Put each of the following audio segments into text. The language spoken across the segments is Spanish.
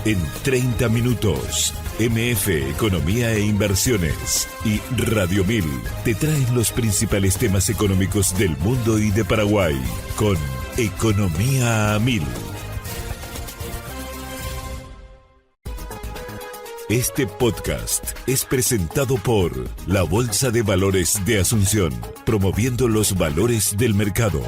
En 30 minutos, MF Economía e Inversiones y Radio 1000 te traen los principales temas económicos del mundo y de Paraguay con Economía a 1000. Este podcast es presentado por la Bolsa de Valores de Asunción, promoviendo los valores del mercado.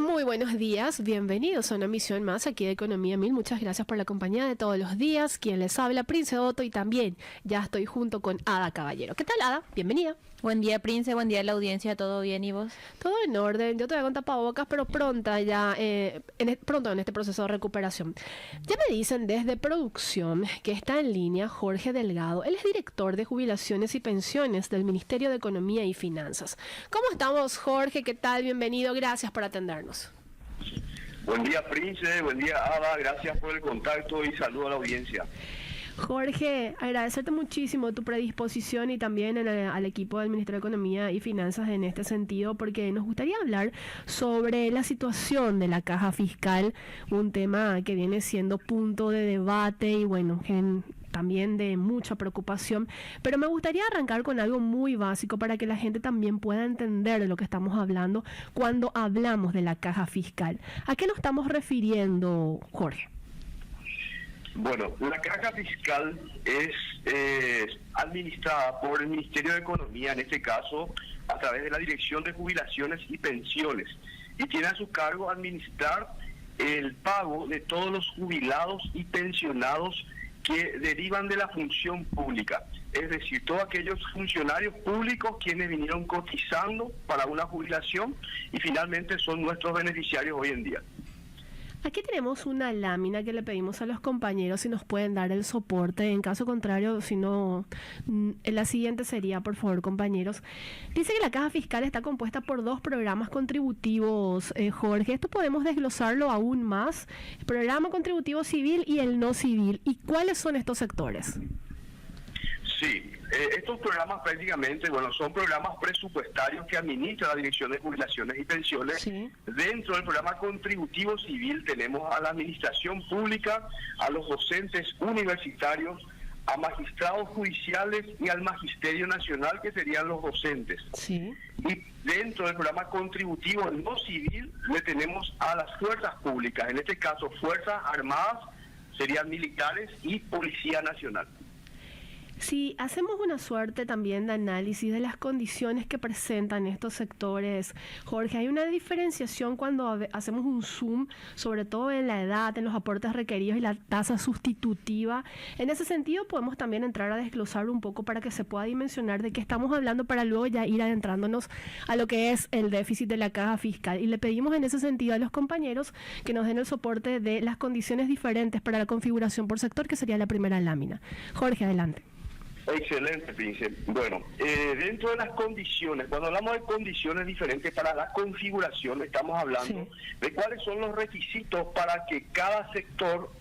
Muy buenos días, bienvenidos a una emisión más aquí de Economía 1000. Muchas gracias por la compañía de todos los días. Quien les habla, Prince Otto, y también ya estoy junto con Ada Caballero. ¿Qué tal, Ada? Bienvenida. Buen día, Prince, buen día a la audiencia, ¿todo bien y vos? Todo en orden, yo todavía con tapabocas, pero pronto en este proceso de recuperación. Ya me dicen desde producción que está en línea Jorge Delgado. Él es director de jubilaciones y pensiones del Ministerio de Economía y Finanzas. ¿Cómo estamos, Jorge? ¿Qué tal? Bienvenido, gracias por atendernos. Buen día, Prince, buen día, Ada, gracias por el contacto y saludo a la audiencia. Jorge, agradecerte muchísimo tu predisposición y también al equipo del Ministerio de Economía y Finanzas en este sentido, porque nos gustaría hablar sobre la situación de la caja fiscal, un tema que viene siendo punto de debate y también de mucha preocupación, pero me gustaría arrancar con algo muy básico para que la gente también pueda entender de lo que estamos hablando cuando hablamos de la caja fiscal. ¿A qué nos estamos refiriendo, Jorge? Bueno, la caja fiscal es administrada por el Ministerio de Economía, en este caso a través de la Dirección de Jubilaciones y Pensiones, y tiene a su cargo administrar el pago de todos los jubilados y pensionados que derivan de la función pública, es decir, todos aquellos funcionarios públicos quienes vinieron cotizando para una jubilación y finalmente son nuestros beneficiarios hoy en día. Aquí tenemos una lámina que le pedimos a los compañeros si nos pueden dar el soporte. En caso contrario, si no, la siguiente sería, por favor, compañeros. Dice que la caja fiscal está compuesta por 2 programas contributivos, Jorge. Esto podemos desglosarlo aún más. El programa contributivo civil y el no civil. ¿Y cuáles son estos sectores? Sí, estos programas prácticamente, son programas presupuestarios que administra la Dirección de Jubilaciones y Pensiones. Sí. Dentro del programa contributivo civil tenemos a la administración pública, a los docentes universitarios, a magistrados judiciales y al Magisterio Nacional, que serían los docentes. Sí. Y dentro del programa contributivo no civil le tenemos a las fuerzas públicas, en este caso Fuerzas Armadas, serían militares y Policía Nacional. Si hacemos una suerte también de análisis de las condiciones que presentan estos sectores, Jorge, hay una diferenciación cuando hacemos un zoom, sobre todo en la edad, en los aportes requeridos y la tasa sustitutiva. En ese sentido podemos también entrar a desglosar un poco para que se pueda dimensionar de qué estamos hablando para luego ya ir adentrándonos a lo que es el déficit de la caja fiscal. Y le pedimos en ese sentido a los compañeros que nos den el soporte de las condiciones diferentes para la configuración por sector, que sería la primera lámina. Jorge, adelante. Excelente, Prince. Bueno, dentro de las condiciones, cuando hablamos de condiciones diferentes para la configuración, estamos hablando de cuáles son los requisitos para que cada sector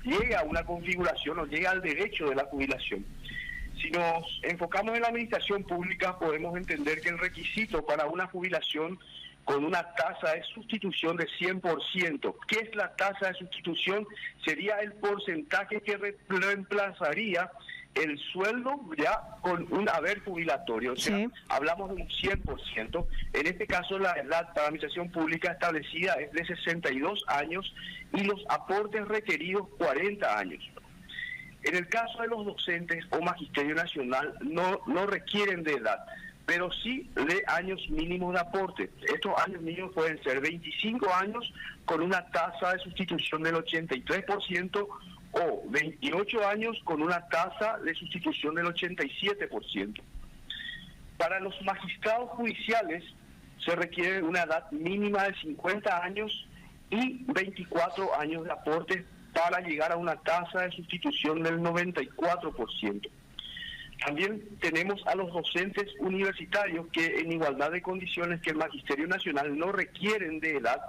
llegue a una configuración o llegue al derecho de la jubilación. Si nos enfocamos en la administración pública, podemos entender que el requisito para una jubilación con una tasa de sustitución de 100%. ¿Qué es la tasa de sustitución? Sería el porcentaje que reemplazaría el sueldo ya con un haber jubilatorio, o sea, hablamos de un 100%. En este caso la edad para la administración pública establecida es de 62 años y los aportes requeridos 40 años. En el caso de los docentes o Magisterio Nacional no requieren de edad, pero sí de años mínimos de aporte. Estos años mínimos pueden ser 25 años con una tasa de sustitución del 83%, o 28 años con una tasa de sustitución del 87%. Para los magistrados judiciales se requiere una edad mínima de 50 años y 24 años de aporte para llegar a una tasa de sustitución del 94%. También tenemos a los docentes universitarios que en igualdad de condiciones que el Magisterio Nacional no requieren de edad,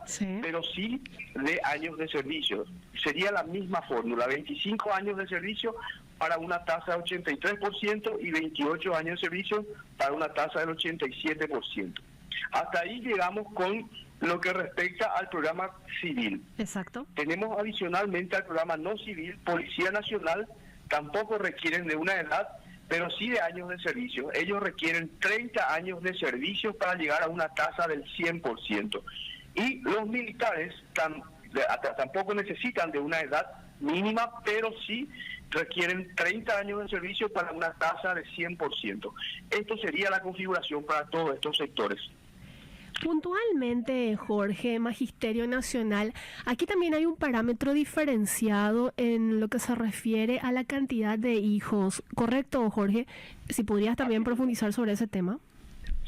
pero sí de años de servicio. Sería la misma fórmula, 25 años de servicio para una tasa de 83% y 28 años de servicio para una tasa del 87%. Hasta ahí llegamos con lo que respecta al programa civil. Exacto. Tenemos adicionalmente al programa no civil, Policía Nacional, tampoco requieren de una edad, pero sí de años de servicio. Ellos requieren 30 años de servicio para llegar a una tasa del 100%. Y los militares tampoco necesitan de una edad mínima, pero sí requieren 30 años de servicio para una tasa de 100%. Esto sería la configuración para todos estos sectores. Puntualmente, Jorge, Magisterio Nacional, aquí también hay un parámetro diferenciado en lo que se refiere a la cantidad de hijos, ¿correcto, Jorge? Si podrías también profundizar sobre ese tema.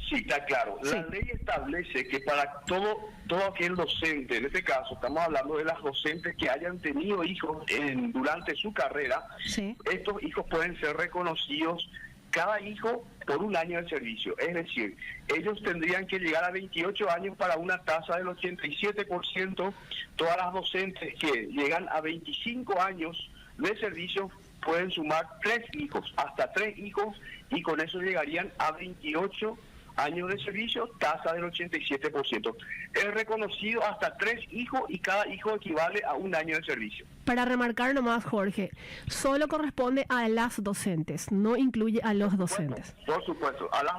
Sí, está claro. Sí. La ley establece que para todo aquel docente, en este caso estamos hablando de las docentes que hayan tenido hijos durante su carrera, Sí. estos hijos pueden ser reconocidos cada hijo por un año de servicio. Es decir, ellos tendrían que llegar a 28 años para una tasa del 87%. Todas las docentes que llegan a 25 años de servicio pueden sumar 3 hijos, hasta 3 hijos, y con eso llegarían a 28 años de servicio, tasa del 87%. Es reconocido hasta 3 hijos y cada hijo equivale a un año de servicio. Para remarcar nomás, Jorge, solo corresponde a las docentes, no incluye a los docentes. Por supuesto, a las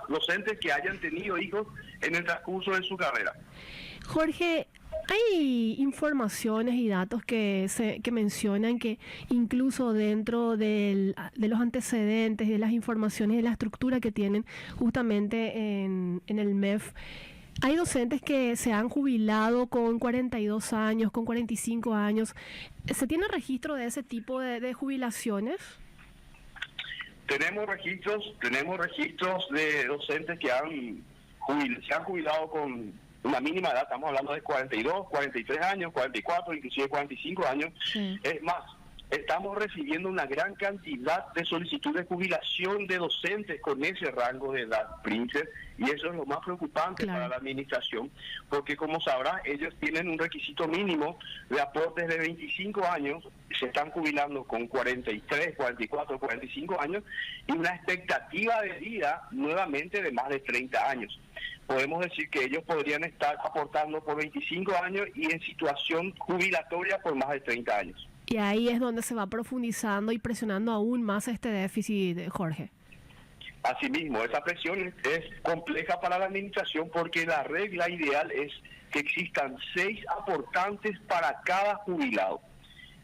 docentes que hayan tenido hijos en el transcurso de su carrera. Jorge, hay informaciones y datos que mencionan que incluso dentro de los antecedentes, de las informaciones, de la estructura que tienen justamente en el MEF, hay docentes que se han jubilado con 42 años, con 45 años. ¿Se tiene registro de ese tipo de jubilaciones? Tenemos registros de docentes que se han jubilado con una mínima edad. Estamos hablando de 42, 43 años, 44, inclusive 45 años. Sí. Es más, estamos recibiendo una gran cantidad de solicitudes de jubilación de docentes con ese rango de edad, Prince, y eso es lo más preocupante para la administración, porque como sabrás, ellos tienen un requisito mínimo de aportes de 25 años, se están jubilando con 43, 44, 45 años, y una expectativa de vida nuevamente de más de 30 años. Podemos decir que ellos podrían estar aportando por 25 años y en situación jubilatoria por más de 30 años. Y ahí es donde se va profundizando y presionando aún más este déficit, Jorge. Asimismo, esa presión es compleja para la administración porque la regla ideal es que existan 6 aportantes para cada jubilado.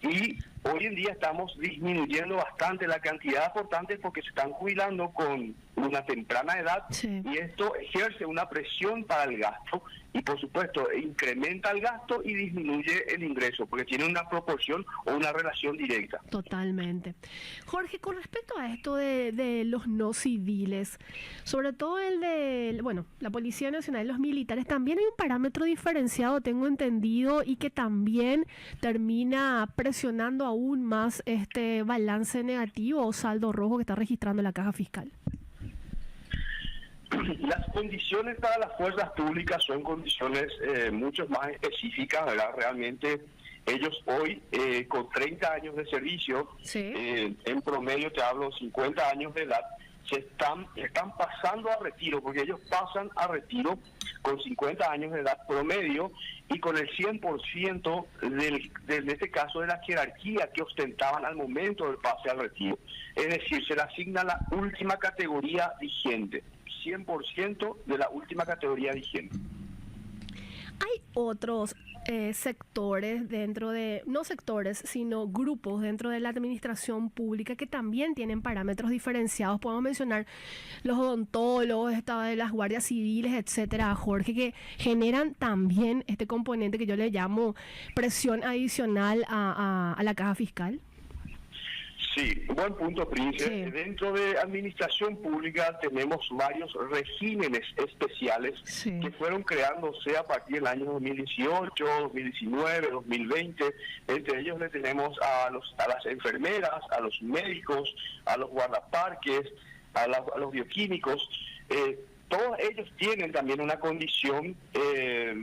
Y hoy en día estamos disminuyendo bastante la cantidad de aportantes porque se están jubilando con una temprana edad. Sí. Y esto ejerce una presión para el gasto y por supuesto incrementa el gasto y disminuye el ingreso porque tiene una proporción o una relación directa. Totalmente. Jorge, con respecto a esto de los no civiles, sobre todo el de, la Policía Nacional y los militares, también hay un parámetro diferenciado, tengo entendido, y que también termina presionando aún más este balance negativo o saldo rojo que está registrando la Caja Fiscal. Las condiciones para las fuerzas públicas son condiciones mucho más específicas, ¿verdad? Realmente ellos hoy, con 30 años de servicio, Sí. En promedio te hablo 50 años de edad, están pasando a retiro, porque ellos pasan a retiro con 50 años de edad promedio y con el 100% en este caso de la jerarquía que ostentaban al momento del pase al retiro. Es decir, se le asigna la última categoría vigente. 100% de la última categoría vigente. Hay otros sectores dentro de, no sectores, sino grupos dentro de la administración pública que también tienen parámetros diferenciados. Podemos mencionar los odontólogos, las guardias civiles, etcétera, Jorge, que generan también este componente que yo le llamo presión adicional a la caja fiscal. Sí, buen punto, Prince. Sí. Dentro de administración pública tenemos varios regímenes especiales Sí. que fueron creándose a partir del año 2018, 2019, 2020. Entre ellos le tenemos a las enfermeras, a los médicos, a los guardaparques, a los bioquímicos. Todos ellos tienen también una condición,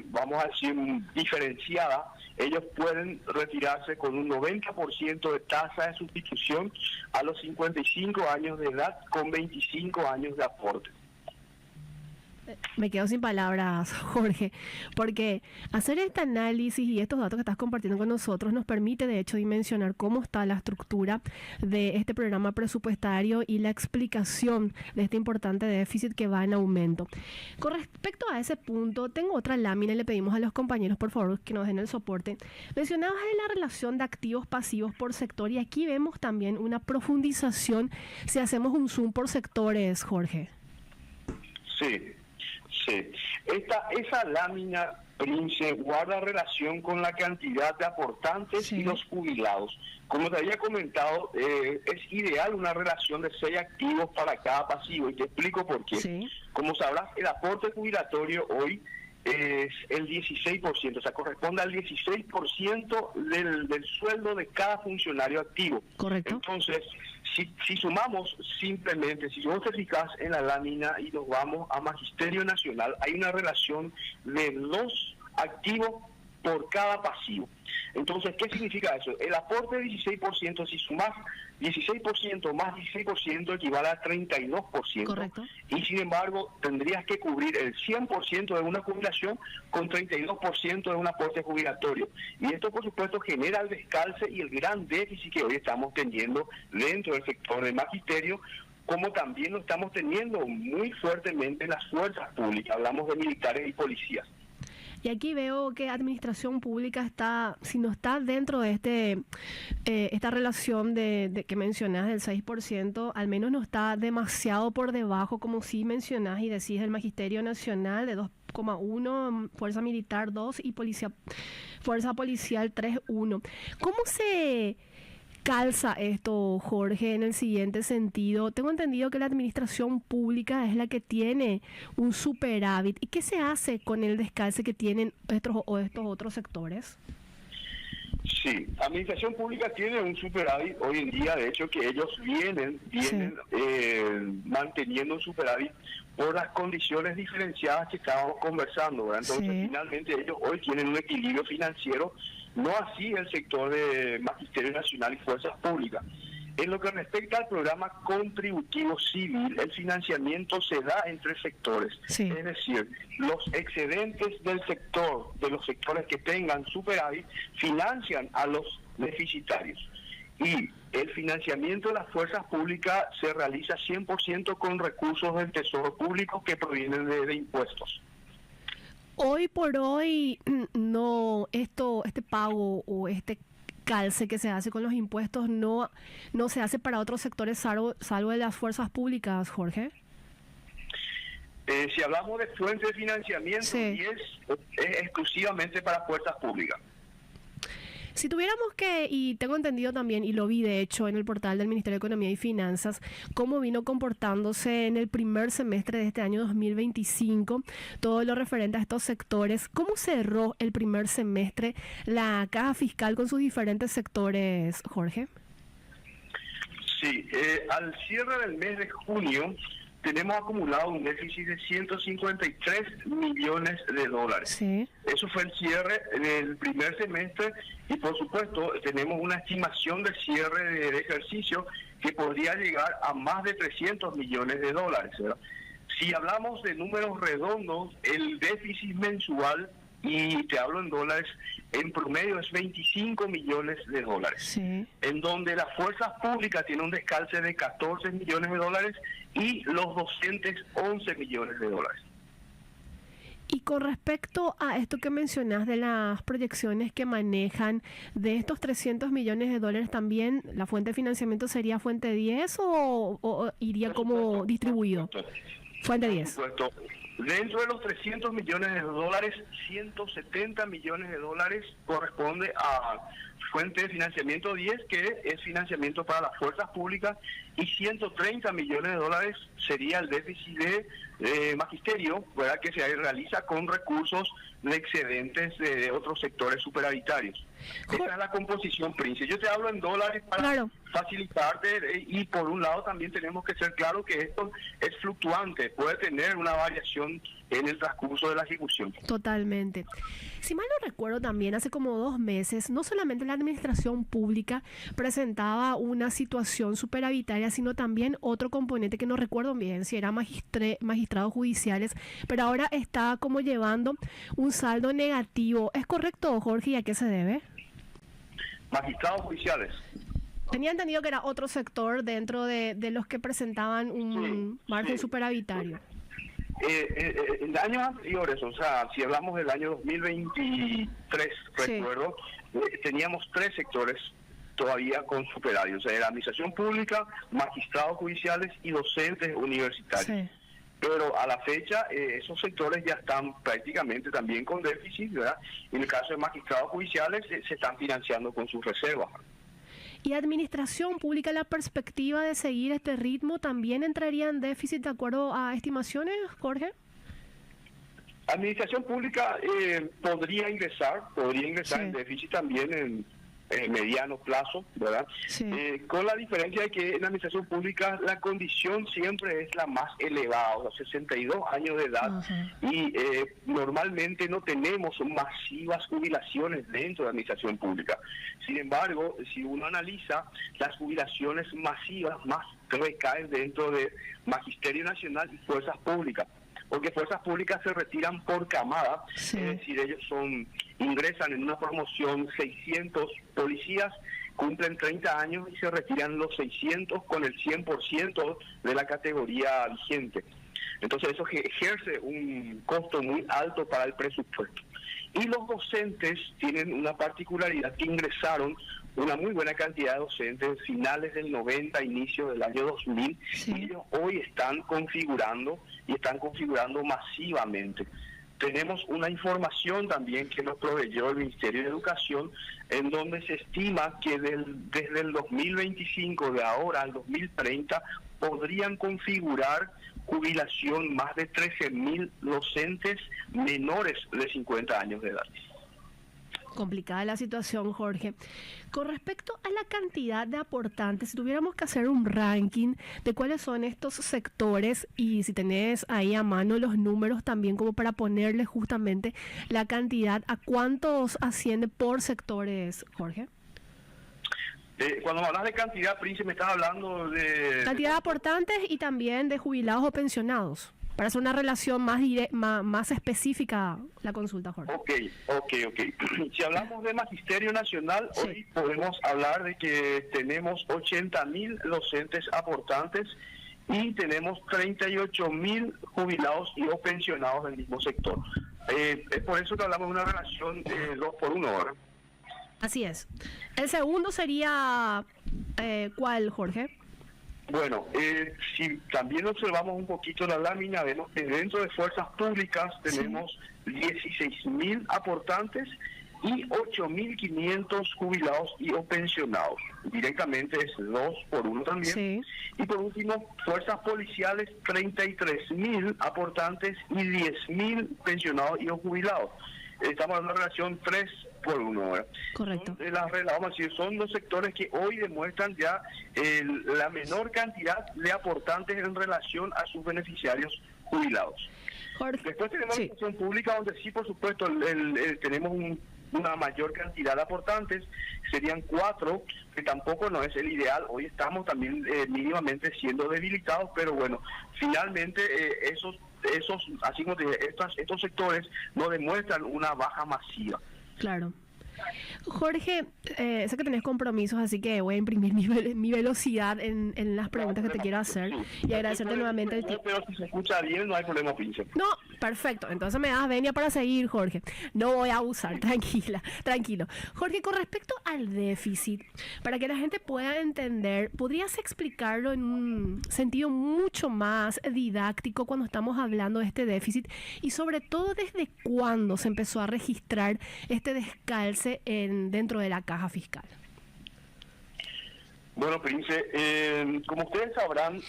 vamos a decir, diferenciada. Ellos pueden retirarse con un 90% de tasa de sustitución a los 55 años de edad con 25 años de aporte. Me quedo sin palabras, Jorge, porque hacer este análisis y estos datos que estás compartiendo con nosotros nos permite, de hecho, dimensionar cómo está la estructura de este programa presupuestario y la explicación de este importante déficit que va en aumento. Con respecto a ese punto, tengo otra lámina y le pedimos a los compañeros, por favor, que nos den el soporte. Mencionabas de la relación de activos pasivos por sector y aquí vemos también una profundización si hacemos un zoom por sectores, Jorge. Sí. Esa lámina, Prince, guarda relación con la cantidad de aportantes y los jubilados. Como te había comentado, es ideal una relación de 6 activos para cada pasivo, y te explico por qué. Sí. Como sabrás, el aporte jubilatorio hoy es el 16%, o sea, corresponde al 16% del sueldo de cada funcionario activo. Correcto. Entonces, si sumamos simplemente, si vos te fijas en la lámina y nos vamos a Magisterio Nacional, hay una relación de 2 activos por cada pasivo. Entonces, ¿qué significa eso? El aporte de 16%, si sumas 16% más 16% equivale a 32%. Correcto. Y sin embargo, tendrías que cubrir el 100% de una jubilación con 32% de un aporte jubilatorio. Y esto, por supuesto, genera el descalce y el gran déficit que hoy estamos teniendo dentro del sector del magisterio, como también lo estamos teniendo muy fuertemente en las fuerzas públicas. Hablamos de militares y policías. Y aquí veo que administración pública está, si no está dentro de esta relación de que mencionás del 6%, al menos no está demasiado por debajo, como sí mencionás y decís del Magisterio Nacional de 2,1, Fuerza Militar 2 y Fuerza Policial 3,1. ¿Cómo se calza esto, Jorge, en el siguiente sentido? Tengo entendido que la administración pública es la que tiene un superávit. ¿Y qué se hace con el descalce que tienen estos otros sectores? Sí, administración pública tiene un superávit hoy en día, de hecho que ellos vienen manteniendo un superávit por las condiciones diferenciadas que estábamos conversando, ¿verdad? Entonces finalmente ellos hoy tienen un equilibrio financiero, no así el sector de Magisterio Nacional y Fuerzas Públicas. En lo que respecta al programa contributivo civil, el financiamiento se da en 3 sectores. Sí. Es decir, los excedentes del sector, de los sectores que tengan superávit, financian a los deficitarios. Y el financiamiento de las fuerzas públicas se realiza 100% con recursos del Tesoro Público que provienen de impuestos. Hoy por hoy, no, este pago o este calce que se hace con los impuestos no se hace para otros sectores salvo de las fuerzas públicas, Jorge. Si hablamos de fuentes de financiamiento, sí, es exclusivamente para fuerzas públicas. Si tuviéramos que, y tengo entendido también, y lo vi de hecho en el portal del Ministerio de Economía y Finanzas, cómo vino comportándose en el primer semestre de este año 2025, todo lo referente a estos sectores, ¿cómo cerró el primer semestre la caja fiscal con sus diferentes sectores, Jorge? Sí, al cierre del mes de junio tenemos acumulado un déficit de 153 millones de dólares. Sí. Eso fue el cierre del primer semestre y por supuesto tenemos una estimación de cierre de ejercicio que podría llegar a más de 300 millones de dólares, ¿verdad? Si hablamos de números redondos, el déficit mensual, y te hablo en dólares, en promedio es 25 millones de dólares. Sí. En donde las fuerzas públicas tienen un descalce de 14 millones de dólares y los docentes 11 millones de dólares. Y con respecto a esto que mencionás de las proyecciones que manejan, de estos 300 millones de dólares también, ¿la fuente de financiamiento sería fuente 10 o iría como distribuido? Fuente 10. Por supuesto. Dentro de los 300 millones de dólares, 170 millones de dólares corresponde a fuente de financiamiento 10, que es financiamiento para las fuerzas públicas, y 130 millones de dólares sería el déficit de magisterio, ¿verdad?, que se realiza con recursos de excedentes de otros sectores superavitarios. Esa es la composición, Prince. Yo te hablo en dólares para facilitarte, y por un lado también tenemos que ser claros que esto es fluctuante, puede tener una variación en el transcurso de la ejecución. Totalmente. Si mal no recuerdo también, hace como 2 meses, no solamente la administración pública presentaba una situación superavitaria, sino también otro componente que no recuerdo bien si era magistrados judiciales, pero ahora está como llevando un saldo negativo. ¿Es correcto, Jorge? ¿Y a qué se debe? Magistrados judiciales. Tenía entendido que era otro sector dentro de los que presentaban un margen superavitario. En años anteriores, o sea, si hablamos del año 2023, recuerdo, teníamos 3 sectores todavía con superávit, o sea, la administración pública, magistrados judiciales y docentes universitarios. Sí. Pero a la fecha esos sectores ya están prácticamente también con déficit, ¿verdad? En el caso de magistrados judiciales se están financiando con sus reservas. ¿Y administración pública, la perspectiva de seguir este ritmo, también entraría en déficit de acuerdo a estimaciones, Jorge? Administración pública podría ingresar en déficit también en mediano plazo, ¿verdad? Sí. Con la diferencia de que en la administración pública la condición siempre es la más elevada, o sea, 62 años de edad, y normalmente no tenemos masivas jubilaciones dentro de la administración pública. Sin embargo, si uno analiza, las jubilaciones masivas más recaen dentro de Magisterio Nacional y Fuerzas Públicas, porque fuerzas públicas se retiran por camada, es decir, ellos ingresan en una promoción 600 policías, cumplen 30 años y se retiran los 600 con el 100% de la categoría vigente. Entonces eso ejerce un costo muy alto para el presupuesto. Y los docentes tienen una particularidad, que ingresaron una muy buena cantidad de docentes finales del 90, inicio del año 2000, y ellos hoy están configurando masivamente. Tenemos una información también que nos proveyó el Ministerio de Educación, en donde se estima que desde el 2025, de ahora al 2030, podrían configurar jubilación más de 13.000 docentes menores de 50 años de edad. Complicada la situación, Jorge. Con respecto a la cantidad de aportantes, si tuviéramos que hacer un ranking de cuáles son estos sectores, y si tenés ahí a mano los números también como para ponerle justamente la cantidad, ¿a cuántos asciende por sectores, Jorge? Cuando hablas de cantidad, Príncipe, me estás hablando de... Cantidad de aportantes y también de jubilados o pensionados, para hacer una relación más específica la consulta, Jorge. Ok. Si hablamos de Magisterio Nacional, hoy podemos hablar de que tenemos 80.000 docentes aportantes y tenemos 38.000 jubilados y o pensionados del mismo sector. Es por eso que hablamos de una relación 2 por 1, ¿verdad? Así es. El segundo sería, ¿cuál, Jorge? Bueno, si también observamos un poquito la lámina, vemos que dentro de fuerzas públicas tenemos 16.000 aportantes y 8.500 jubilados y o pensionados. Directamente es 2 por 1 también. Sí. Y por último, fuerzas policiales, 33.000 aportantes y 10.000 pensionados y o jubilados. Estamos en una relación 3 por 1. Correcto. Son los sectores que hoy demuestran ya la menor cantidad de aportantes en relación a sus beneficiarios jubilados. Jorge. Después tenemos la educación pública, donde sí, por supuesto, tenemos una mayor cantidad de aportantes, serían 4, que tampoco no es el ideal. Hoy estamos también mínimamente siendo debilitados, pero bueno, finalmente esos así como te dije, estos sectores no demuestran una baja masiva. Claro. Jorge, sé que tenés compromisos, así que voy a imprimir mi velocidad en las preguntas que te quiero hacer y agradecerte nuevamente el tiempo. Pero si se escucha bien, no hay problema, Príncipe. No, perfecto. Entonces me das venia para seguir, Jorge. No voy a abusar, tranquilo. Jorge, con respecto al déficit, para que la gente pueda entender, ¿podrías explicarlo en un sentido mucho más didáctico cuando estamos hablando de este déficit? Y sobre todo, ¿desde cuándo se empezó a registrar este descalce dentro de la caja fiscal? Bueno, Príncipe, como ustedes sabrán,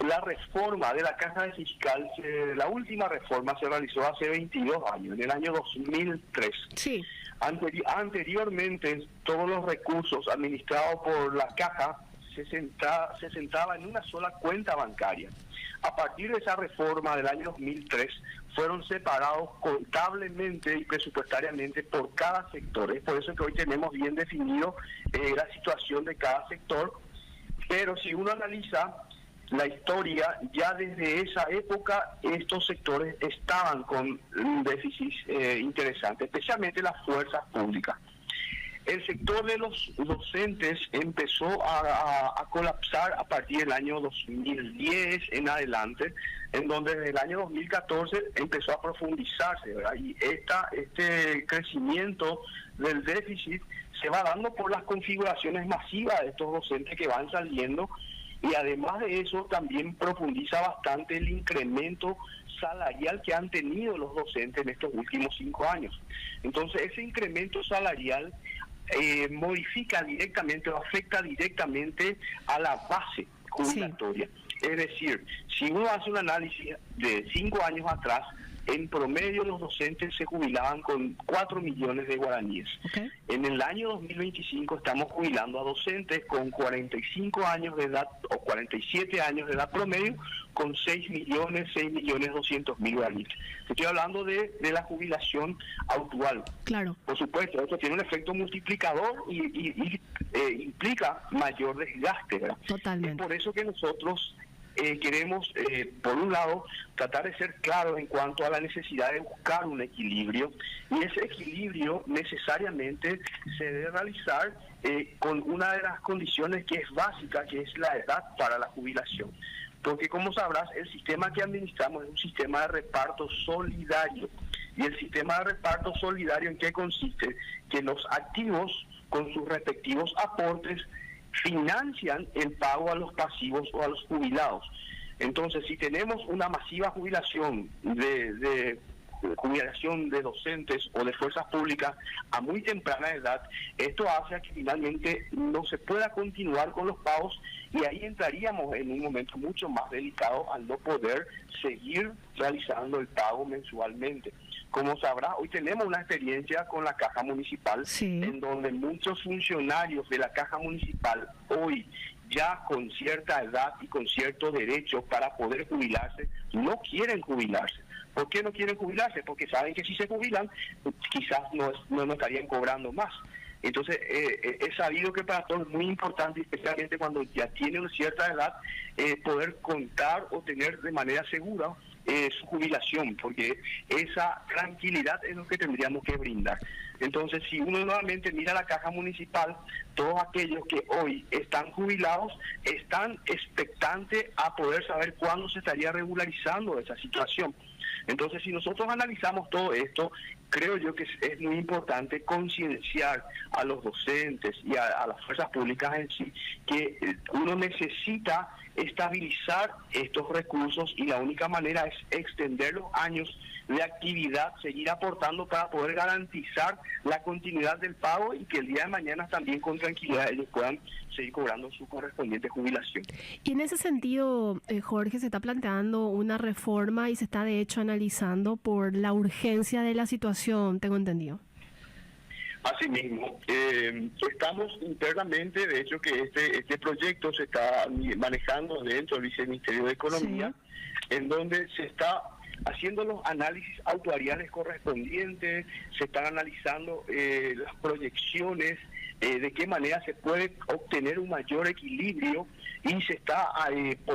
la reforma de la caja fiscal, la última reforma se realizó hace 22 años, en el año 2003. Sí. Anteriormente, todos los recursos administrados por la caja se sentaban en una sola cuenta bancaria. a partir de esa reforma del año 2003, fueron separados contablemente y presupuestariamente por cada sector. Es por eso que hoy tenemos bien definido la situación de cada sector, pero si uno analiza la historia, ya desde esa época estos sectores estaban con un déficit interesante, especialmente las fuerzas públicas. El sector de los docentes empezó a colapsar a partir del año 2010 en adelante, en donde desde el año 2014 empezó a profundizarse, ¿verdad? Y este crecimiento del déficit se va dando por las configuraciones masivas de estos docentes que van saliendo, y además de eso también profundiza bastante el incremento salarial que han tenido los docentes en estos últimos 5 años. Entonces ese incremento salarial modifica directamente o afecta directamente a la base jubilatoria. Sí. Es decir, si uno hace un análisis de 5 años atrás, en promedio los docentes se jubilaban con 4 millones de guaraníes. Okay. En el año 2025 estamos jubilando a docentes con 45 años de edad o 47 años de edad promedio con 6.200.000 guaraníes. Estoy hablando de la jubilación actual. Claro. Por supuesto, esto tiene un efecto multiplicador y implica mayor desgaste, ¿verdad? Totalmente. Es por eso que nosotros queremos, por un lado, tratar de ser claros en cuanto a la necesidad de buscar un equilibrio, y ese equilibrio necesariamente se debe realizar con una de las condiciones que es básica, que es la edad para la jubilación. Porque, como sabrás, el sistema que administramos es un sistema de reparto solidario. ¿Y el sistema de reparto solidario en qué consiste? Que los activos, con sus respectivos aportes, financian el pago a los pasivos o a los jubilados. Entonces, si tenemos una masiva jubilación de docentes o de fuerzas públicas a muy temprana edad, esto hace que finalmente no se pueda continuar con los pagos, y ahí entraríamos en un momento mucho más delicado al no poder seguir realizando el pago mensualmente. Como sabrá, hoy tenemos una experiencia con la Caja Municipal, sí, en donde muchos funcionarios de la Caja Municipal hoy, ya con cierta edad y con ciertos derechos para poder jubilarse, no quieren jubilarse. ¿Por qué no quieren jubilarse? Porque saben que si se jubilan, quizás no estarían cobrando más. Entonces, es sabido que para todos es muy importante, especialmente cuando ya tienen una cierta edad, poder contar o tener de manera segura su jubilación, porque esa tranquilidad es lo que tendríamos que brindar. Entonces, si uno nuevamente mira la Caja Municipal, todos aquellos que hoy están jubilados están expectantes a poder saber cuándo se estaría regularizando esa situación. Entonces, si nosotros analizamos todo esto, creo yo que es muy importante concienciar a los docentes y a las fuerzas públicas en sí que uno necesita estabilizar estos recursos, y la única manera es extender los años de actividad, seguir aportando para poder garantizar la continuidad del pago, y que el día de mañana también con tranquilidad ellos puedan seguir cobrando su correspondiente jubilación. Y en ese sentido, Jorge, se está planteando una reforma y se está de hecho analizando por la urgencia de la situación, tengo entendido. Asimismo, estamos internamente, de hecho que este proyecto se está manejando dentro del Viceministerio de Economía, sí, en donde se está haciendo los análisis actuariales correspondientes, se están analizando las proyecciones, de qué manera se puede obtener un mayor equilibrio, y se está,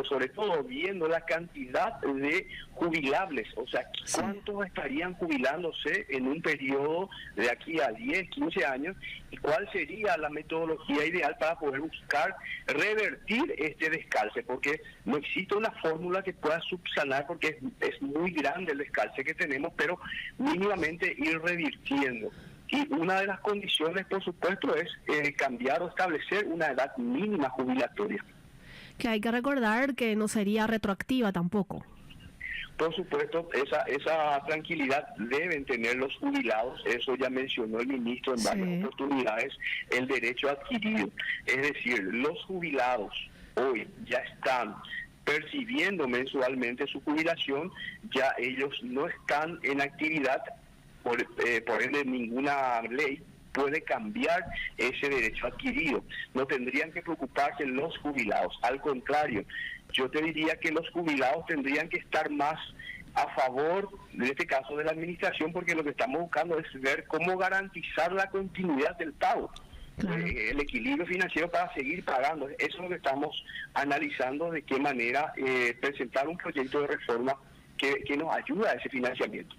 sobre todo, viendo la cantidad de jubilables, o sea, cuántos estarían jubilándose en un periodo de aquí a 10, 15 años, y cuál sería la metodología ideal para poder buscar revertir este descalce, porque no existe una fórmula que pueda subsanar, porque es muy grande el descalce que tenemos, pero mínimamente ir revirtiendo. Y una de las condiciones, por supuesto, es cambiar o establecer una edad mínima jubilatoria. Que hay que recordar que no sería retroactiva tampoco. Por supuesto, esa tranquilidad deben tener los jubilados, eso ya mencionó el ministro en varias oportunidades, el derecho adquirido. Es decir, los jubilados hoy ya están percibiendo mensualmente su jubilación, ya ellos no están en actividad, por ende ninguna ley puede cambiar ese derecho adquirido. No tendrían que preocuparse los jubilados. Al contrario, yo te diría que los jubilados tendrían que estar más a favor, en este caso, de la administración, porque lo que estamos buscando es ver cómo garantizar la continuidad del pago. Claro. El equilibrio financiero para seguir pagando. Eso es lo que estamos analizando, de qué manera presentar un proyecto de reforma que nos ayuda a ese financiamiento.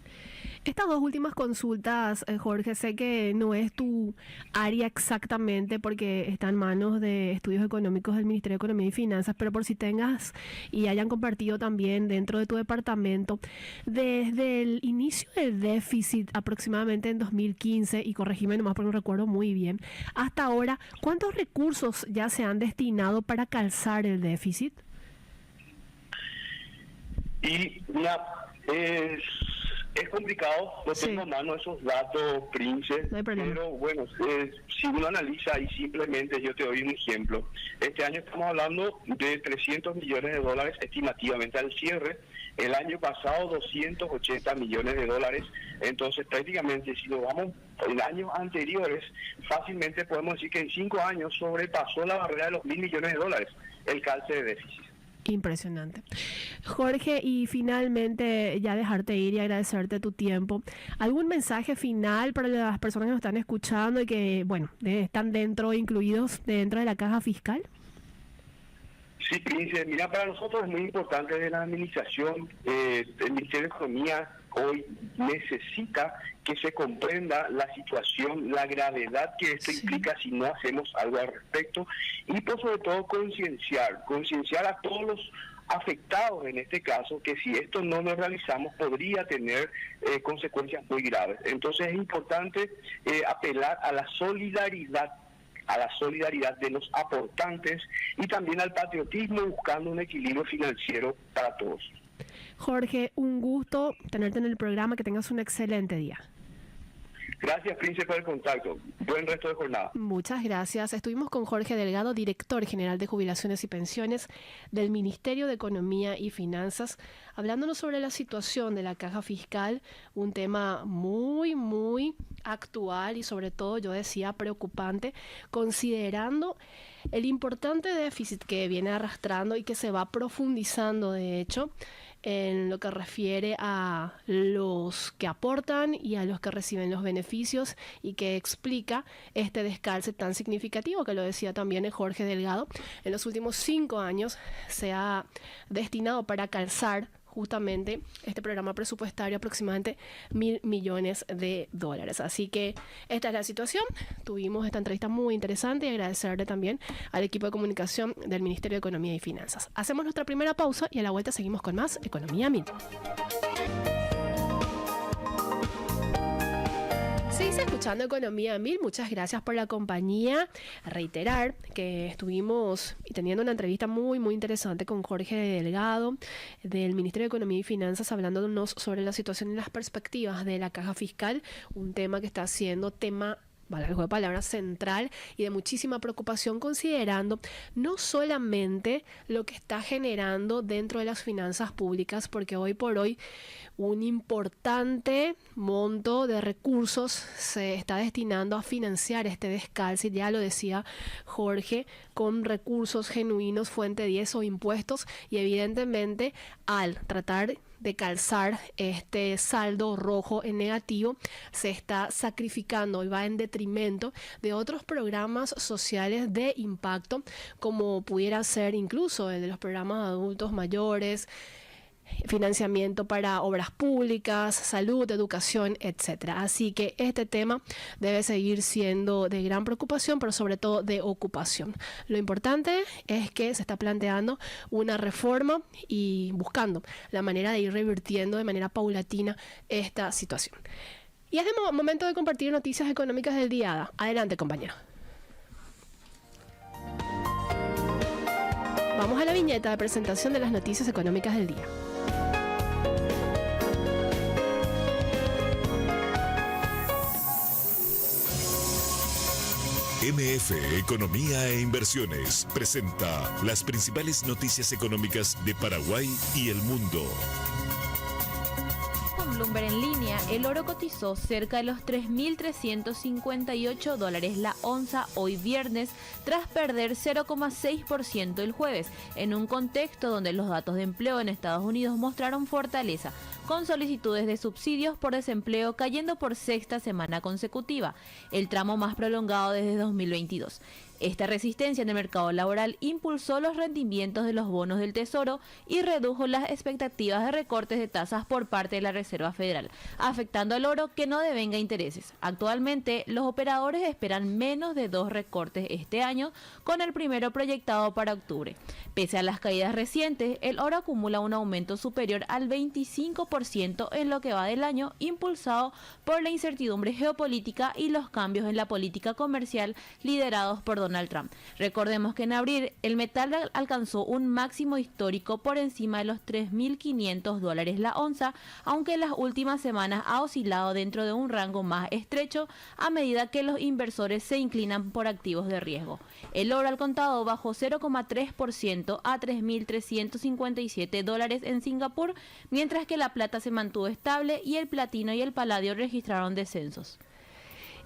Estas dos últimas consultas, Jorge, sé que no es tu área exactamente porque está en manos de estudios económicos del Ministerio de Economía y Finanzas, pero por si tengas y hayan compartido también dentro de tu departamento, desde el inicio del déficit aproximadamente en 2015, y corregime nomás porque no recuerdo muy bien, hasta ahora, ¿cuántos recursos ya se han destinado para calzar el déficit? Y es complicado, no tengo a mano esos datos, Prince, no hay problema. Pero bueno, si uno analiza y simplemente yo te doy un ejemplo, este año estamos hablando de 300 millones de dólares estimativamente al cierre, el año pasado 280 millones de dólares, entonces prácticamente si nos vamos en años anteriores, fácilmente podemos decir que en 5 años sobrepasó la barrera de los 1.000 millones de dólares el calce de déficit. Impresionante. Jorge, y finalmente ya dejarte ir y agradecerte tu tiempo. ¿Algún mensaje final para las personas que nos están escuchando y que, bueno, están incluidos dentro de la caja fiscal? Sí, Prince, mira, para nosotros es muy importante de la administración, el Ministerio de Economía hoy necesita que se comprenda la situación, la gravedad que esto implica si no hacemos algo al respecto, y por sobre todo concienciar a todos los afectados en este caso, que si esto no lo realizamos podría tener consecuencias muy graves. Entonces es importante apelar a la solidaridad de los aportantes y también al patriotismo, buscando un equilibrio financiero para todos. Jorge, un gusto tenerte en el programa, que tengas un excelente día. Gracias, Prince, por el contacto. Buen resto de jornada. Muchas gracias. Estuvimos con Jorge Delgado, director general de Jubilaciones y Pensiones del Ministerio de Economía y Finanzas, hablándonos sobre la situación de la caja fiscal, un tema muy, muy actual y sobre todo, yo decía, preocupante, considerando el importante déficit que viene arrastrando y que se va profundizando, de hecho, en lo que refiere a los que aportan y a los que reciben los beneficios, y que explica este descalce tan significativo, que lo decía también Jorge Delgado. En los últimos 5 años se ha destinado para calzar justamente este programa presupuestario aproximadamente 1.000 millones de dólares. Así que esta es la situación. Tuvimos esta entrevista muy interesante y agradecerle también al equipo de comunicación del Ministerio de Economía y Finanzas. Hacemos nuestra primera pausa y a la vuelta seguimos con más Economía 1000. Seguís escuchando Economía 1000, muchas gracias por la compañía. Reiterar que estuvimos teniendo una entrevista muy, muy interesante con Jorge Delgado del Ministerio de Economía y Finanzas, hablándonos sobre la situación y las perspectivas de la caja fiscal, un tema que está siendo tema, valga la palabra, central y de muchísima preocupación, considerando no solamente lo que está generando dentro de las finanzas públicas, porque hoy por hoy un importante monto de recursos se está destinando a financiar este descalce, ya lo decía Jorge, con recursos genuinos, fuente 10 o impuestos, y evidentemente al tratar de calzar este saldo rojo en negativo, se está sacrificando y va en detrimento de otros programas sociales de impacto, como pudiera ser incluso el de los programas de adultos mayores, financiamiento para obras públicas, salud, educación, etcétera. Así que este tema debe seguir siendo de gran preocupación, pero sobre todo de ocupación. Lo importante es que se está planteando una reforma y buscando la manera de ir revirtiendo de manera paulatina esta situación. Y es el momento de compartir noticias económicas del día. Adelante, compañero. Vamos a la viñeta de presentación de las noticias económicas del día. MF Economía e Inversiones presenta las principales noticias económicas de Paraguay y el mundo. Bloomberg en línea, el oro cotizó cerca de los $3.358 la onza hoy viernes, tras perder 0,6% el jueves, en un contexto donde los datos de empleo en Estados Unidos mostraron fortaleza, con solicitudes de subsidios por desempleo cayendo por sexta semana consecutiva, el tramo más prolongado desde 2022. Esta resistencia en el mercado laboral impulsó los rendimientos de los bonos del Tesoro y redujo las expectativas de recortes de tasas por parte de la Reserva Federal, afectando al oro que no devenga intereses. Actualmente, los operadores esperan menos de 2 recortes este año, con el primero proyectado para octubre. Pese a las caídas recientes, el oro acumula un aumento superior al 25% en lo que va del año, impulsado por la incertidumbre geopolítica y los cambios en la política comercial liderados por Donald Trump. Recordemos que en abril el metal alcanzó un máximo histórico por encima de los $3.500 la onza, aunque en las últimas semanas ha oscilado dentro de un rango más estrecho a medida que los inversores se inclinan por activos de riesgo. El oro al contado bajó 0,3% a $3.357 en Singapur, mientras que la plata se mantuvo estable y el platino y el paladio registraron descensos.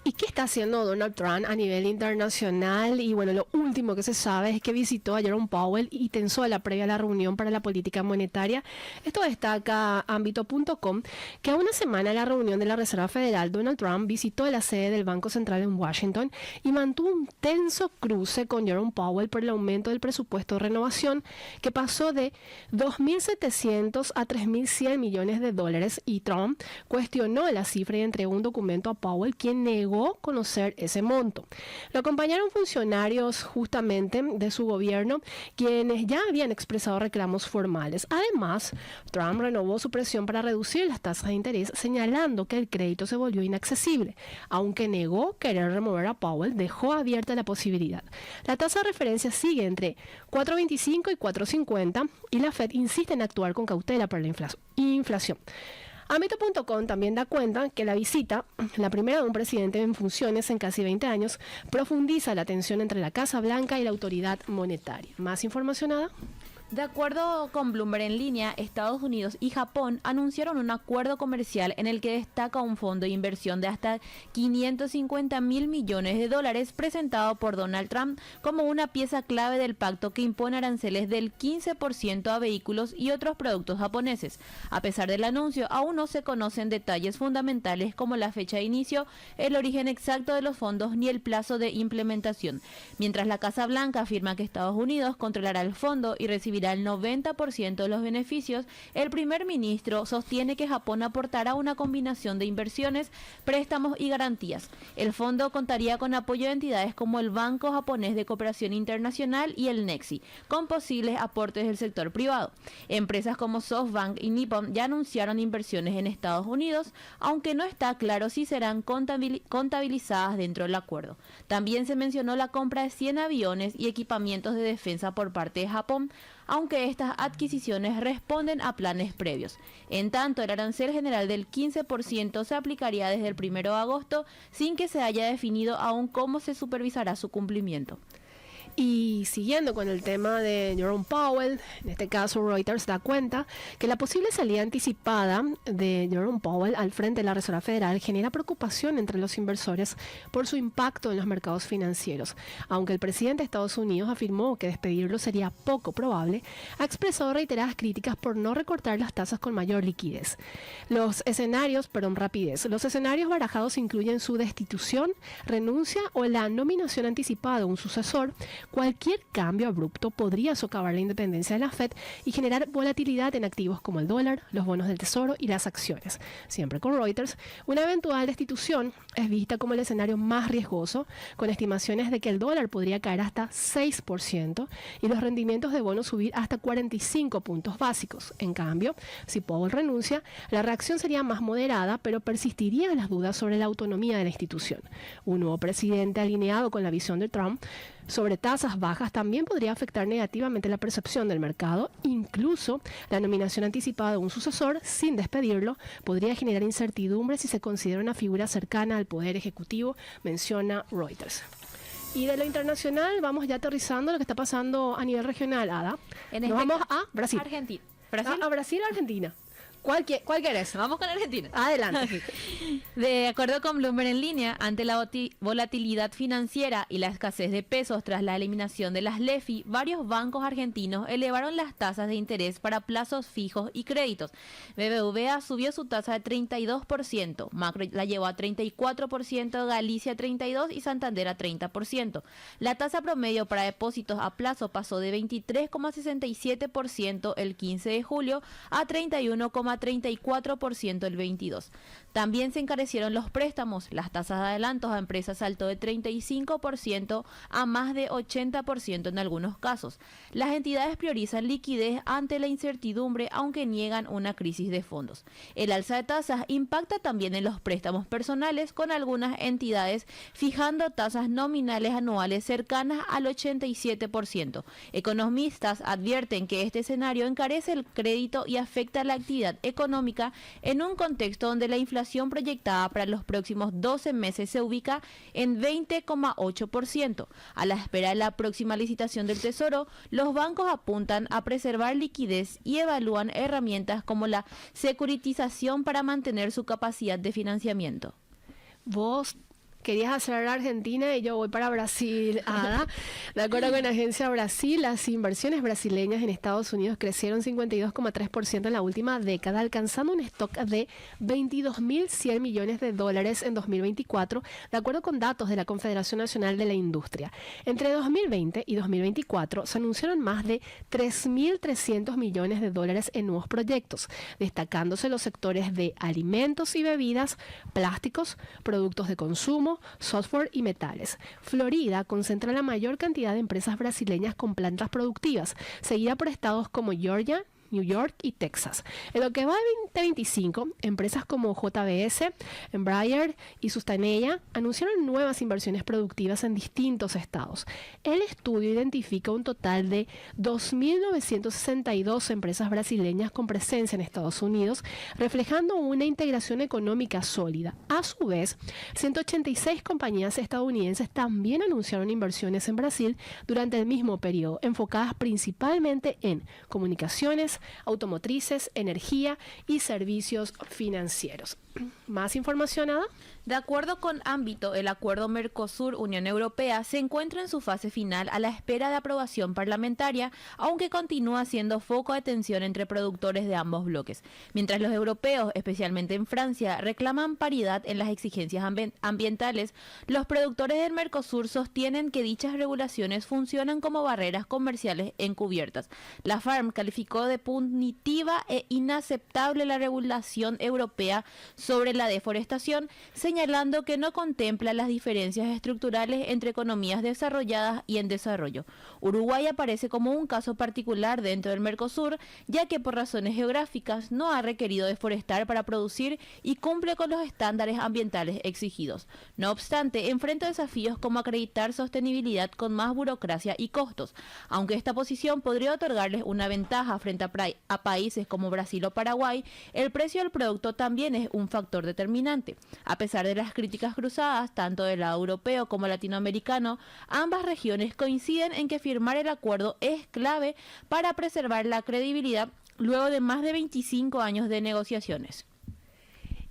¿Y qué está haciendo Donald Trump a nivel internacional? Y bueno, lo último que se sabe es que visitó a Jerome Powell y tensó la previa a la reunión para la política monetaria. Esto destaca Ámbito.com, que a una semana de la reunión de la Reserva Federal, Donald Trump visitó la sede del Banco Central en Washington y mantuvo un tenso cruce con Jerome Powell por el aumento del presupuesto de renovación, que pasó de 2.700 a 3.100 millones de dólares, y Trump cuestionó la cifra y entregó un documento a Powell, quien negó conocer ese monto. Lo acompañaron funcionarios justamente de su gobierno, quienes ya habían expresado reclamos formales. Además, Trump renovó su presión para reducir las tasas de interés, señalando que el crédito se volvió inaccesible. Aunque negó querer remover a Powell, dejó abierta la posibilidad. La tasa de referencia sigue entre 4.25 y 4.50 y la Fed insiste en actuar con cautela para la inflación. Ámbito.com también da cuenta que la visita, la primera de un presidente en funciones en casi 20 años, profundiza la tensión entre la Casa Blanca y la autoridad monetaria. ¿Más información, Ada? De acuerdo con Bloomberg en línea, Estados Unidos y Japón anunciaron un acuerdo comercial en el que destaca un fondo de inversión de hasta $550 mil millones presentado por Donald Trump como una pieza clave del pacto que impone aranceles del 15% a vehículos y otros productos japoneses. A pesar del anuncio, aún no se conocen detalles fundamentales como la fecha de inicio, el origen exacto de los fondos ni el plazo de implementación. Mientras la Casa Blanca afirma que Estados Unidos controlará el fondo y recibirá el 90% de los beneficios, el primer ministro sostiene que Japón aportará una combinación de inversiones, préstamos y garantías. El fondo contaría con apoyo de entidades como el Banco Japonés de Cooperación Internacional y el NEXI, con posibles aportes del sector privado. Empresas como SoftBank y Nippon ya anunciaron inversiones en Estados Unidos, aunque no está claro si serán contabilizadas dentro del acuerdo. También se mencionó la compra de 100 aviones y equipamientos de defensa por parte de Japón, aunque estas adquisiciones responden a planes previos. En tanto, el arancel general del 15% se aplicaría desde el 1 de agosto, sin que se haya definido aún cómo se supervisará su cumplimiento. Y siguiendo con el tema de Jerome Powell, en este caso Reuters da cuenta que la posible salida anticipada de Jerome Powell al frente de la Reserva Federal genera preocupación entre los inversores por su impacto en los mercados financieros. Aunque el presidente de Estados Unidos afirmó que despedirlo sería poco probable, ha expresado reiteradas críticas por no recortar las tasas con mayor liquidez. Los escenarios barajados incluyen su destitución, renuncia o la nominación anticipada de un sucesor. Cualquier cambio abrupto podría socavar la independencia de la Fed y generar volatilidad en activos como el dólar, los bonos del tesoro y las acciones. Siempre con Reuters, una eventual destitución es vista como el escenario más riesgoso, con estimaciones de que el dólar podría caer hasta 6% y los rendimientos de bonos subir hasta 45 puntos básicos. En cambio, si Powell renuncia, la reacción sería más moderada, pero persistirían las dudas sobre la autonomía de la institución. Un nuevo presidente alineado con la visión de Trump sobre tasas bajas también podría afectar negativamente la percepción del mercado. Incluso la nominación anticipada de un sucesor sin despedirlo podría generar incertidumbre si se considera una figura cercana al poder ejecutivo, menciona Reuters. Y de lo internacional vamos ya aterrizando lo que está pasando a nivel regional, Ada. Nos vamos a Brasil. Argentina. A Brasil, Argentina. ¿Cuál querés? Vamos con Argentina. Adelante. De acuerdo con Bloomberg en línea, ante la volatilidad financiera y la escasez de pesos tras la eliminación de las LEFI, varios bancos argentinos elevaron las tasas de interés para plazos fijos y créditos. BBVA subió su tasa de 32%, Macro la llevó a 34%, Galicia 32% y Santander a 30%. La tasa promedio para depósitos a plazo pasó de 23,67% el 15 de julio a 31,34% el 22. También se encarecieron los préstamos. Las tasas de adelantos a empresas saltó de 35% a más de 80% en algunos casos. Las entidades priorizan liquidez ante la incertidumbre, aunque niegan una crisis de fondos. El alza de tasas impacta también en los préstamos personales, con algunas entidades fijando tasas nominales anuales cercanas al 87%. Economistas advierten que este escenario encarece el crédito y afecta la actividad económica en un contexto donde la inflación proyectada para los próximos 12 meses se ubica en 20,8%. A la espera de la próxima licitación del Tesoro, los bancos apuntan a preservar liquidez y evalúan herramientas como la securitización para mantener su capacidad de financiamiento. Vos querías acelerar Argentina y yo voy para Brasil, Ada. De acuerdo con la agencia Brasil, las inversiones brasileñas en Estados Unidos crecieron 52,3% en la última década, alcanzando un stock de 22.100 millones de dólares en 2024, de acuerdo con datos de la Confederación Nacional de la Industria. Entre 2020 y 2024 se anunciaron más de 3.300 millones de dólares en nuevos proyectos, destacándose los sectores de alimentos y bebidas, plásticos, productos de consumo, software y metales. Florida concentra la mayor cantidad de empresas brasileñas con plantas productivas, seguida por estados como Georgia, New York y Texas. En lo que va de 2025, empresas como JBS, Embraer y Sustainella anunciaron nuevas inversiones productivas en distintos estados. El estudio identifica un total de 2.962 empresas brasileñas con presencia en Estados Unidos, reflejando una integración económica sólida. A su vez, 186 compañías estadounidenses también anunciaron inversiones en Brasil durante el mismo periodo, enfocadas principalmente en comunicaciones, automotrices, energía y servicios financieros. ¿Más información, Ada? De acuerdo con Ámbito, el acuerdo Mercosur-Unión Europea se encuentra en su fase final a la espera de aprobación parlamentaria, aunque continúa siendo foco de tensión entre productores de ambos bloques. Mientras los europeos, especialmente en Francia, reclaman paridad en las exigencias ambientales, los productores del Mercosur sostienen que dichas regulaciones funcionan como barreras comerciales encubiertas. La FARM calificó de punitiva e inaceptable la regulación europea sobre la deforestación, señalando que no contempla las diferencias estructurales entre economías desarrolladas y en desarrollo. Uruguay aparece como un caso particular dentro del Mercosur, ya que por razones geográficas no ha requerido deforestar para producir y cumple con los estándares ambientales exigidos. No obstante, enfrenta desafíos como acreditar sostenibilidad con más burocracia y costos. Aunque esta posición podría otorgarles una ventaja frente a países como Brasil o Paraguay, el precio del producto también es un factor determinante. A pesar de las críticas cruzadas, tanto del lado europeo como latinoamericano, ambas regiones coinciden en que firmar el acuerdo es clave para preservar la credibilidad luego de más de 25 años de negociaciones.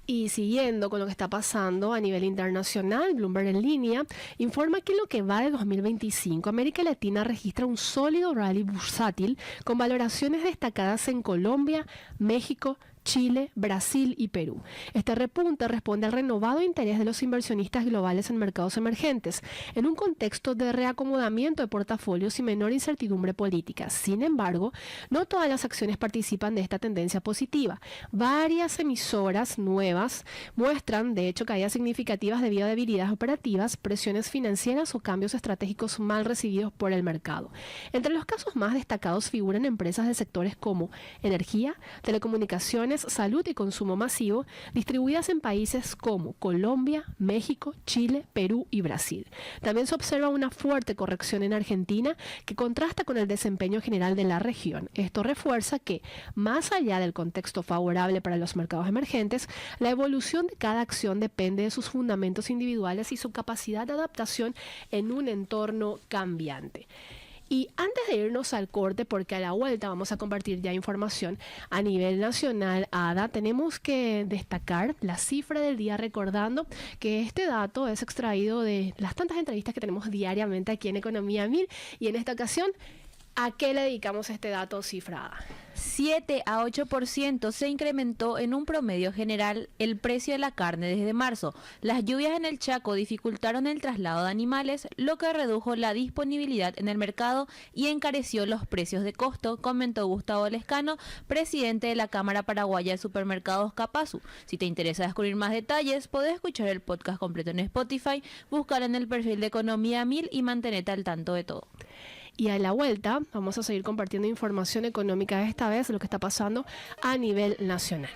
Y siguiendo con lo que está pasando a nivel internacional, Bloomberg en línea informa que en lo que va de 2025, América Latina registra un sólido rally bursátil con valoraciones destacadas en Colombia, México, Chile, Brasil y Perú. Este repunte responde al renovado interés de los inversionistas globales en mercados emergentes, en un contexto de reacomodamiento de portafolios y menor incertidumbre política. Sin embargo, no todas las acciones participan de esta tendencia positiva. Varias emisoras nuevas muestran, de hecho, caídas significativas debido a debilidades operativas, presiones financieras o cambios estratégicos mal recibidos por el mercado. Entre los casos más destacados figuran empresas de sectores como energía, telecomunicaciones, salud y consumo masivo, distribuidas en países como Colombia, México, Chile, Perú y Brasil. También se observa una fuerte corrección en Argentina que contrasta con el desempeño general de la región. Esto refuerza que, más allá del contexto favorable para los mercados emergentes, la evolución de cada acción depende de sus fundamentos individuales y su capacidad de adaptación en un entorno cambiante. Y antes de irnos al corte, porque a la vuelta vamos a compartir ya información a nivel nacional, Ada, tenemos que destacar la cifra del día, recordando que este dato es extraído de las tantas entrevistas que tenemos diariamente aquí en Economía 1000, y en esta ocasión, ¿a qué le dedicamos este dato cifrada? 7 a 8% se incrementó en un promedio general el precio de la carne desde marzo. Las lluvias en el Chaco dificultaron el traslado de animales, lo que redujo la disponibilidad en el mercado y encareció los precios de costo, comentó Gustavo Lescano, presidente de la Cámara Paraguaya de Supermercados Capasu. Si te interesa descubrir más detalles, podés escuchar el podcast completo en Spotify, buscar en el perfil de Economía 1000 y mantenerte al tanto de todo. Y a la vuelta vamos a seguir compartiendo información económica, esta vez lo que está pasando a nivel nacional.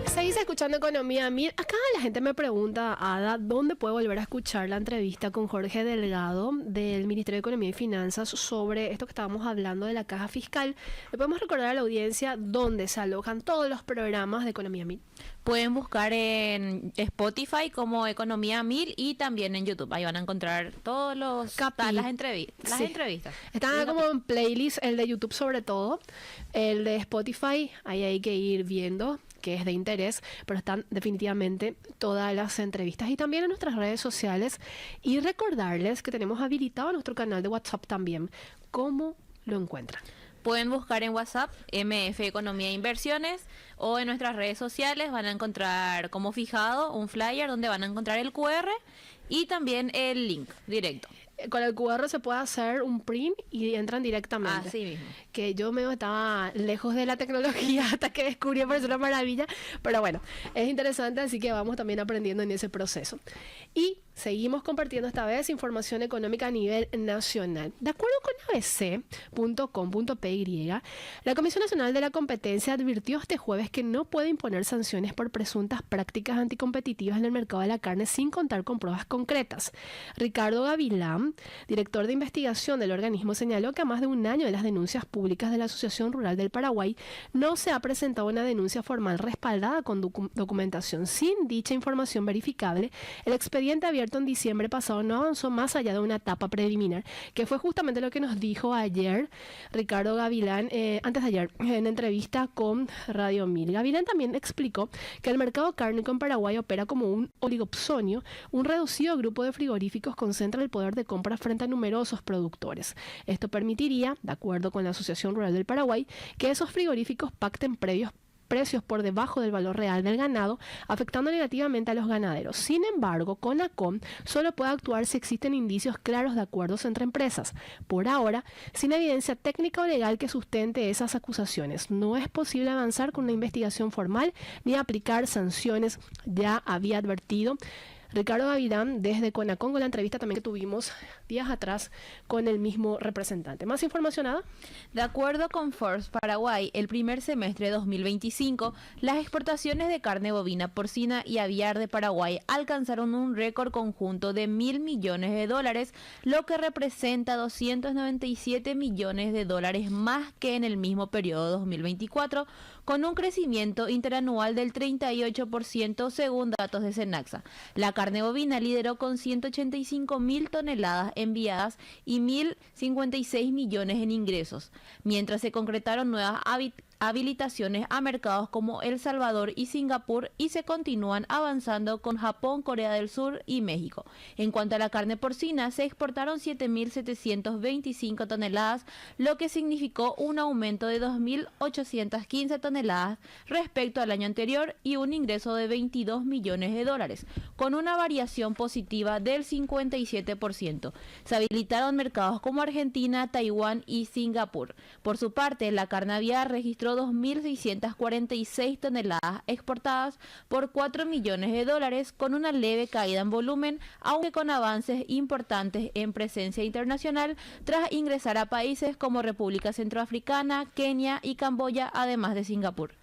Seguís escuchando Economía 1000. Acá la gente me pregunta, Ada, ¿dónde puedo volver a escuchar la entrevista con Jorge Delgado del Ministerio de Economía y Finanzas sobre esto que estábamos hablando de la caja fiscal? ¿Le podemos recordar a la audiencia dónde se alojan todos los programas de Economía 1000? Pueden buscar en Spotify como Economía 1000 y también en YouTube. Ahí van a encontrar todas las entrevistas. Están como en playlist, el de YouTube sobre todo. El de Spotify, ahí hay que ir viendo, que es de interés, pero están definitivamente todas las entrevistas y también en nuestras redes sociales. Y recordarles que tenemos habilitado nuestro canal de WhatsApp también. ¿Cómo lo encuentran? Pueden buscar en WhatsApp MF Economía e Inversiones, o en nuestras redes sociales van a encontrar como fijado un flyer donde van a encontrar el QR y también el link directo. Con el QR se puede hacer un print y entran directamente. Así mismo. Que yo me estaba lejos de la tecnología hasta que descubrí, me pareció una maravilla. Pero bueno, es interesante, así que vamos también aprendiendo en ese proceso. Y seguimos compartiendo esta vez información económica a nivel nacional. De acuerdo con abc.com.py, la Comisión Nacional de la Competencia advirtió este jueves que no puede imponer sanciones por presuntas prácticas anticompetitivas en el mercado de la carne sin contar con pruebas concretas. Ricardo Gavilán, director de investigación del organismo, señaló que a más de un año de las denuncias públicas de la Asociación Rural del Paraguay no se ha presentado una denuncia formal respaldada con documentación. Sin dicha información verificable, el expediente abierto en diciembre pasado no avanzó más allá de una etapa preliminar, que fue justamente lo que nos dijo ayer Ricardo Gavilán, antes de ayer, en entrevista con Radio 1000. Gavilán también explicó que el mercado cárnico en Paraguay opera como un oligopsonio. Un reducido grupo de frigoríficos concentra el poder de compra frente a numerosos productores. Esto permitiría, de acuerdo con la Asociación Rural del Paraguay, que esos frigoríficos pacten precios por debajo del valor real del ganado, afectando negativamente a los ganaderos. Sin embargo, CONACOM solo puede actuar si existen indicios claros de acuerdos entre empresas. Por ahora, sin evidencia técnica o legal que sustente esas acusaciones, no es posible avanzar con una investigación formal ni aplicar sanciones, ya había advertido Ricardo Gavilán desde CONACOM, con la entrevista también que tuvimos días atrás con el mismo representante. ¿Más información, Ada? De acuerdo con Forbes Paraguay, el primer semestre de 2025, las exportaciones de carne bovina, porcina y aviar de Paraguay alcanzaron un récord conjunto de $1.000 millones, lo que representa $297 millones más que en el mismo periodo de 2024, con un crecimiento interanual del 38% según datos de Senaxa. La carne bovina lideró con 185.000 toneladas enviadas y 1.056 millones en ingresos, mientras se concretaron nuevas habilitaciones a mercados como El Salvador y Singapur y se continúan avanzando con Japón, Corea del Sur y México. En cuanto a la carne porcina, se exportaron 7.725 toneladas, lo que significó un aumento de 2.815 toneladas respecto al año anterior y un ingreso de $22 millones, con una variación positiva del 57%. Se habilitaron mercados como Argentina, Taiwán y Singapur. Por su parte, la carne aviar registró 2.646 toneladas exportadas por $4 millones, con una leve caída en volumen, aunque con avances importantes en presencia internacional tras ingresar a países como República Centroafricana, Kenia y Camboya, además de Singapur.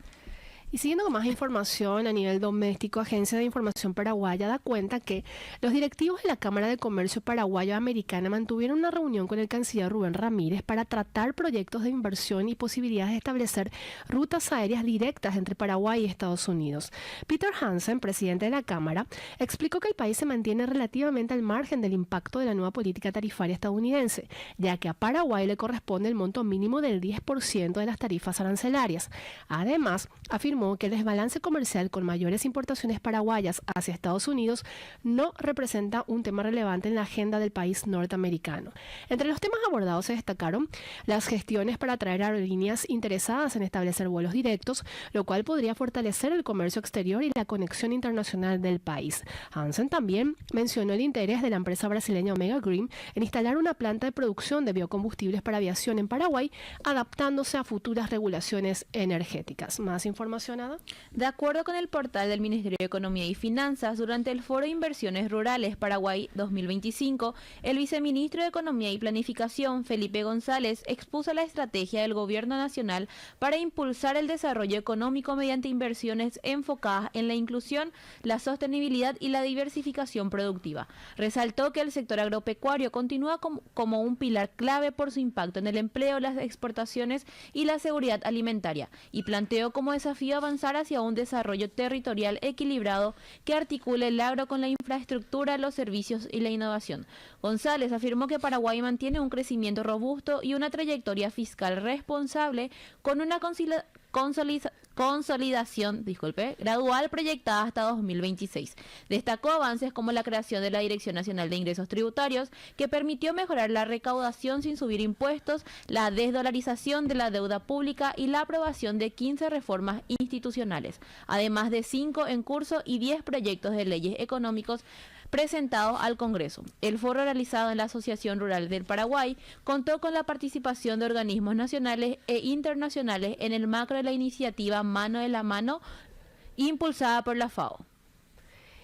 Y siguiendo con más información a nivel doméstico, Agencia de Información Paraguaya da cuenta que los directivos de la Cámara de Comercio Paraguayo-Americana mantuvieron una reunión con el canciller Rubén Ramírez para tratar proyectos de inversión y posibilidades de establecer rutas aéreas directas entre Paraguay y Estados Unidos. Peter Hansen, presidente de la Cámara, explicó que el país se mantiene relativamente al margen del impacto de la nueva política tarifaria estadounidense, ya que a Paraguay le corresponde el monto mínimo del 10% de las tarifas arancelarias. Además, afirmó que el desbalance comercial con mayores importaciones paraguayas hacia Estados Unidos no representa un tema relevante en la agenda del país norteamericano. Entre los temas abordados se destacaron las gestiones para atraer aerolíneas interesadas en establecer vuelos directos, lo cual podría fortalecer el comercio exterior y la conexión internacional del país. Hansen también mencionó el interés de la empresa brasileña Omega Green en instalar una planta de producción de biocombustibles para aviación en Paraguay, adaptándose a futuras regulaciones energéticas. Más información. De acuerdo con el portal del Ministerio de Economía y Finanzas, durante el Foro de Inversiones Rurales Paraguay 2025, el viceministro de Economía y Planificación, Felipe González, expuso la estrategia del Gobierno Nacional para impulsar el desarrollo económico mediante inversiones enfocadas en la inclusión, la sostenibilidad y la diversificación productiva. Resaltó que el sector agropecuario continúa como un pilar clave por su impacto en el empleo, las exportaciones y la seguridad alimentaria, y planteó como desafío avanzar hacia un desarrollo territorial equilibrado que articule el agro con la infraestructura, los servicios y la innovación. González afirmó que Paraguay mantiene un crecimiento robusto y una trayectoria fiscal responsable con una consolidación gradual proyectada hasta 2026. Destacó avances como la creación de la Dirección Nacional de Ingresos Tributarios, que permitió mejorar la recaudación sin subir impuestos, la desdolarización de la deuda pública y la aprobación de 15 reformas institucionales, además de 5 en curso y 10 proyectos de leyes económicos presentado al Congreso. El foro realizado en la Asociación Rural del Paraguay contó con la participación de organismos nacionales e internacionales en el marco de la iniciativa Mano de la Mano, impulsada por la FAO.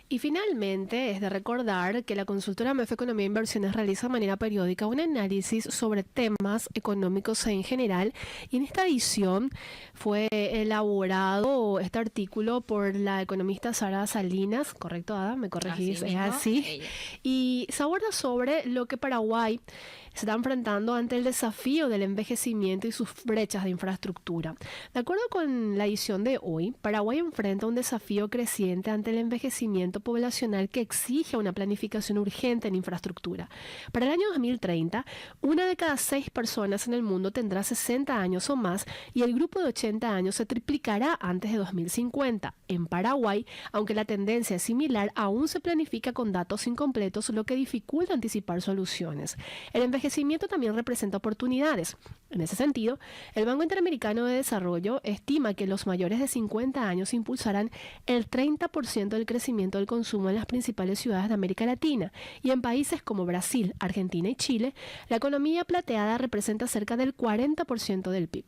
Y finalmente, es de recordar que la consultora MEF Economía e Inversiones realiza de manera periódica un análisis sobre temas económicos en general. Y en esta edición fue elaborado este artículo por la economista Sara Salinas, ¿correcto, Ada? ¿Me corregís? Es así. Ella. Y se aborda sobre lo que Paraguay se está enfrentando ante el desafío del envejecimiento y sus brechas de infraestructura. De acuerdo con la edición de hoy, Paraguay enfrenta un desafío creciente ante el envejecimiento poblacional que exige una planificación urgente en infraestructura. Para el año 2030, 1 de cada 6 personas en el mundo tendrá 60 años o más y el grupo de 80 años se triplicará antes de 2050. En Paraguay, aunque la tendencia es similar, aún se planifica con datos incompletos, lo que dificulta anticipar soluciones. El envejecimiento también representa oportunidades. En ese sentido, el Banco Interamericano de Desarrollo estima que los mayores de 50 años impulsarán el 30% del crecimiento del consumo en las principales ciudades de América Latina, y en países como Brasil, Argentina y Chile, la economía plateada representa cerca del 40% del PIB.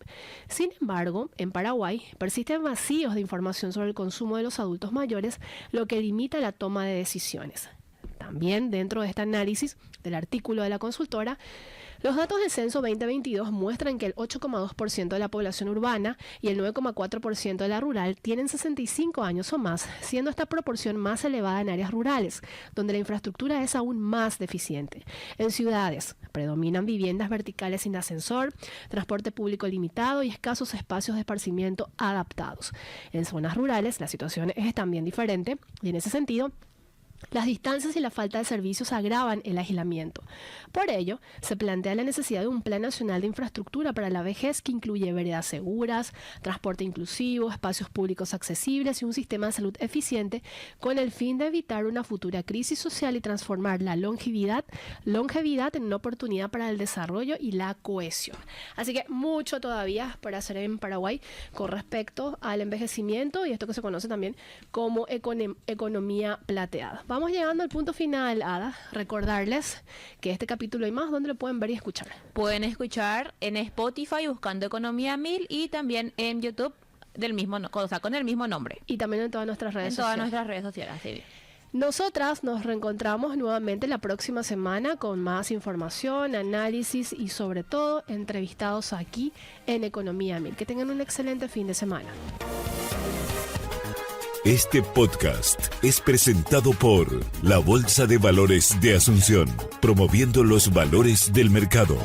Sin embargo, en Paraguay persisten vacíos de información sobre el consumo de los adultos mayores, lo que limita la toma de decisiones. También dentro de este análisis del artículo de la consultora, los datos del censo 2022 muestran que el 8,2% de la población urbana y el 9,4% de la rural tienen 65 años o más, siendo esta proporción más elevada en áreas rurales, donde la infraestructura es aún más deficiente. En ciudades predominan viviendas verticales sin ascensor, transporte público limitado y escasos espacios de esparcimiento adaptados. En zonas rurales la situación es también diferente y en ese sentido, las distancias y la falta de servicios agravan el aislamiento. Por ello, se plantea la necesidad de un plan nacional de infraestructura para la vejez que incluye veredas seguras, transporte inclusivo, espacios públicos accesibles y un sistema de salud eficiente con el fin de evitar una futura crisis social y transformar la longevidad en una oportunidad para el desarrollo y la cohesión. Así que mucho todavía por hacer en Paraguay con respecto al envejecimiento y esto que se conoce también como economía plateada. Vamos llegando al punto final, Ada. Recordarles que este capítulo hay más, ¿dónde lo pueden ver y escuchar? Pueden escuchar en Spotify buscando Economía 1000 y también en YouTube con el mismo nombre. Y también en todas nuestras redes sociales. En todas nuestras redes sociales, sí. Nosotras nos reencontramos nuevamente la próxima semana con más información, análisis y sobre todo entrevistados aquí en Economía 1000. Que tengan un excelente fin de semana. Este podcast es presentado por la Bolsa de Valores de Asunción, promoviendo los valores del mercado.